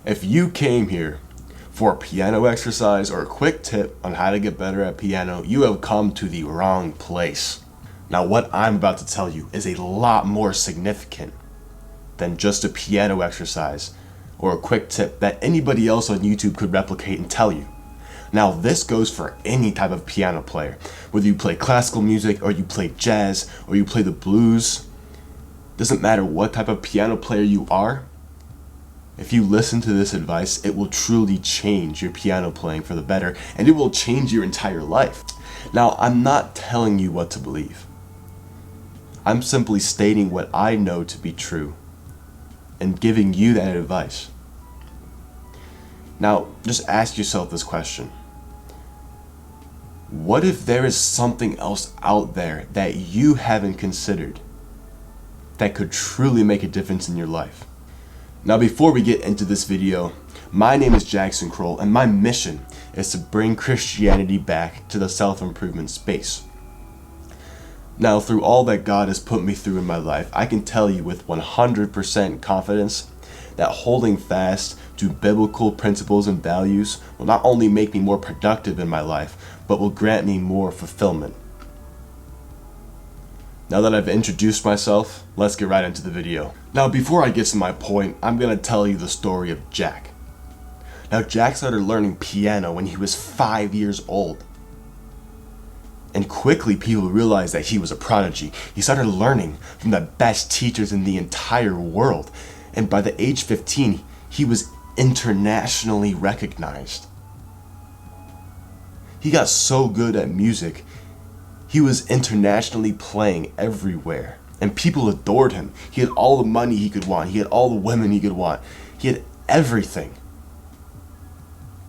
If you came here for a piano exercise or a quick tip on how to get better at piano, you have come to the wrong place. Now, what I'm about to tell you is a lot more significant than just a piano exercise or a quick tip that anybody else on YouTube could replicate and tell you. Now, this goes for any type of piano player, whether you play classical music or you play jazz or you play the blues. Doesn't matter what type of piano player you are. If you listen to this advice, it will truly change your piano playing for the better, and it will change your entire life. Now, I'm not telling you what to believe. I'm simply stating what I know to be true and giving you that advice. Now, just ask yourself this question. What if there is something else out there that you haven't considered that could truly make a difference in your life? Now, before we get into this video, my name is Jackson Kroll, and my mission is to bring Christianity back to the self-improvement space. Now, through all that God has put me through in my life, I can tell you with 100% confidence that holding fast to biblical principles and values will not only make me more productive in my life, but will grant me more fulfillment. Now that I've introduced myself, let's get right into the video. Now, before I get to my point, I'm going to tell you the story of Jack. Now, Jack started learning piano when he was 5 years old. And quickly people realized that he was a prodigy. He started learning from the best teachers in the entire world. And by the age 15, he was internationally recognized. He got so good at music, he was internationally playing everywhere. And people adored him. He had all the money he could want. He had all the women he could want. He had everything.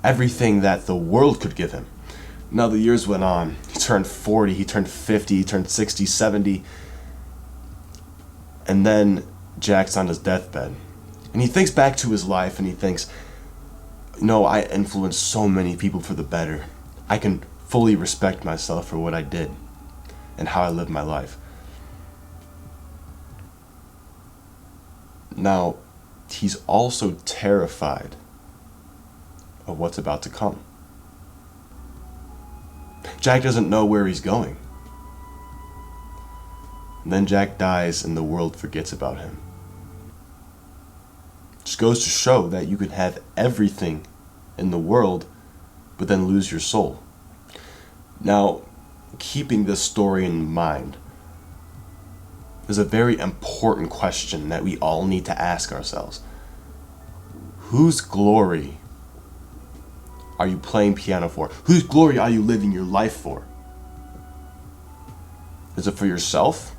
Everything that the world could give him. Now the years went on. He turned 40, he turned 50, he turned 60, 70. And then Jack's on his deathbed. And he thinks back to his life and he thinks, no, I influenced so many people for the better. I can fully respect myself for what I did and how I lived my life. Now, he's also terrified of what's about to come. Jack doesn't know where he's going. And then Jack dies and the world forgets about him. Just goes to show that you can have everything in the world, but then lose your soul. Now, keeping this story in mind, there's a very important question that we all need to ask ourselves. Whose glory are you playing piano for? Whose glory are you living your life for? Is it for yourself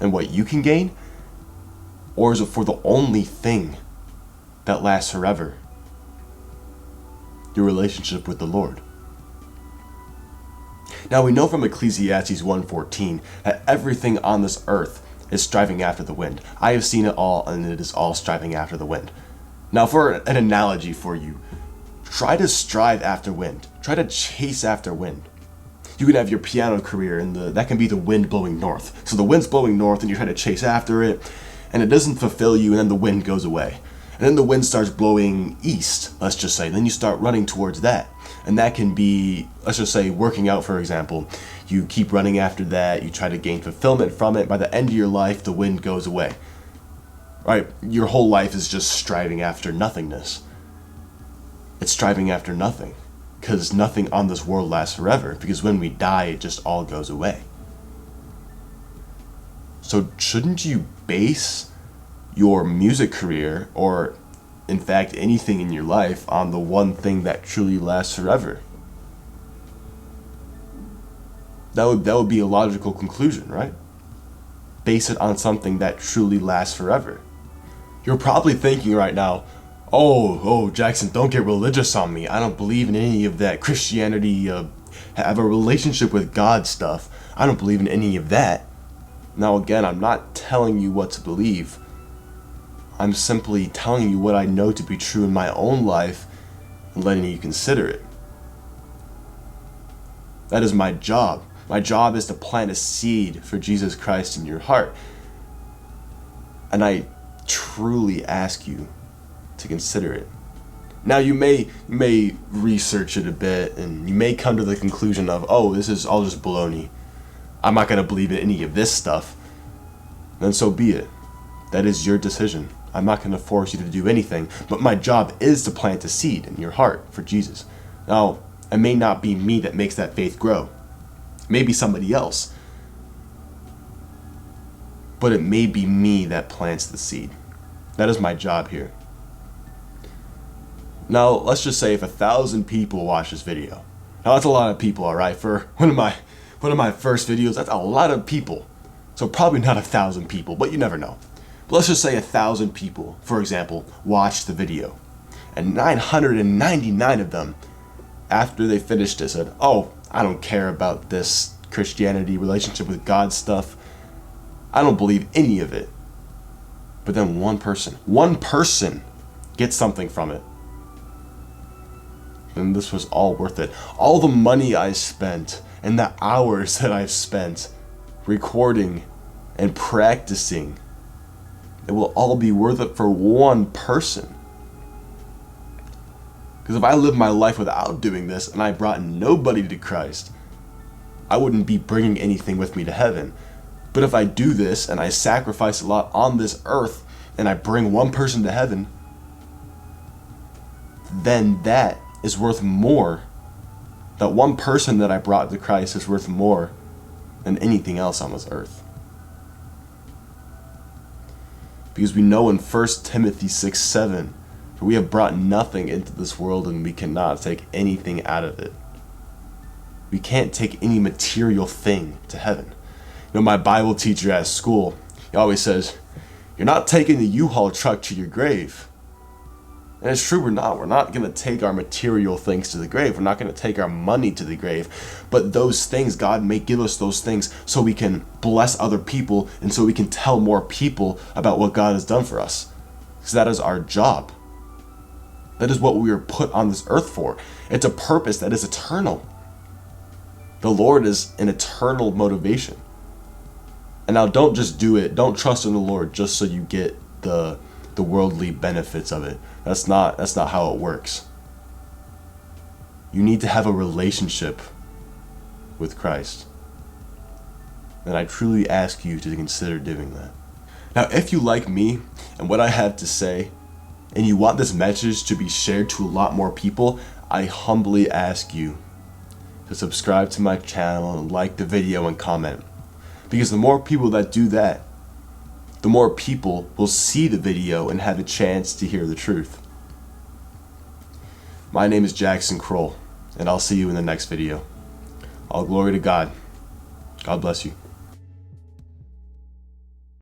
and what you can gain? Or is it for the only thing that lasts forever? Your relationship with the Lord. Now we know from Ecclesiastes 1:14 that everything on this earth is striving after the wind. I have seen it all, and it is all striving after the wind. Now, for an analogy for you, try to strive after wind. Try to chase after wind. You can have your piano career, and that can be the wind blowing north. So the wind's blowing north, and you're trying to chase after it, and it doesn't fulfill you, and then the wind goes away. And then the wind starts blowing east, let's just say. Then you start running towards that. And that can be, let's just say, working out, for example. You keep running after that, you try to gain fulfillment from it. By the end of your life, the wind goes away. Right? Your whole life is just striving after nothingness. It's striving after nothing. Because nothing on this world lasts forever. Because when we die, it just all goes away. So shouldn't you base your music career, or in fact anything in your life, on the one thing that truly lasts forever? That would be a logical conclusion, right? Base it on something that truly lasts forever. You're probably thinking right now, oh, Jackson, don't get religious on me. I don't believe in any of that Christianity, have a relationship with God stuff. I don't believe in any of that. Now again, I'm not telling you what to believe. I'm simply telling you what I know to be true in my own life and letting you consider it. That is my job. My job is to plant a seed for Jesus Christ in your heart. And I truly ask you to consider it. Now you may research it a bit, and you may come to the conclusion of, oh, this is all just baloney. I'm not going to believe in any of this stuff. Then so be it. That is your decision. I'm not going to force you to do anything, but my job is to plant a seed in your heart for Jesus. Now, it may not be me that makes that faith grow. It may be somebody else. But it may be me that plants the seed. That is my job here. Now, let's just say if 1,000 people watch this video. Now, that's a lot of people, alright? For one of my first videos, that's a lot of people. So probably not 1,000 people, but you never know. But let's just say 1,000 people, for example, watched the video. And 999 of them, after they finished it, said, oh, I don't care about this Christianity, relationship with God stuff. I don't believe any of it. But then one person gets something from it. And this was all worth it. All the money I spent and the hours that I've spent recording and practicing, it will all be worth it for one person. Because if I lived my life without doing this and I brought nobody to Christ, I wouldn't be bringing anything with me to heaven. But if I do this and I sacrifice a lot on this earth and I bring one person to heaven, then that is worth more. That one person that I brought to Christ is worth more than anything else on this earth. Because we know in 1 Timothy 6:7, for we have brought nothing into this world and we cannot take anything out of it. We can't take any material thing to heaven. You know, my Bible teacher at school, he always says, you're not taking the U-Haul truck to your grave. And it's true, we're not. We're not going to take our material things to the grave. We're not going to take our money to the grave. But those things, God may give us those things so we can bless other people and so we can tell more people about what God has done for us. Because that is our job. That is what we were put on this earth for. It's a purpose that is eternal. The Lord is an eternal motivation. And now don't just do it. Don't trust in the Lord just so you get the worldly benefits of it. That's not how it works. You need to have a relationship with Christ. And I truly ask you to consider doing that. Now, if you like me and what I have to say, and you want this message to be shared to a lot more people, I humbly ask you to subscribe to my channel and like the video and comment. Because the more people that do that, the more people will see the video and have a chance to hear the truth. My name is Jackson Kroll, and I'll see you in the next video. All glory to God. God bless you.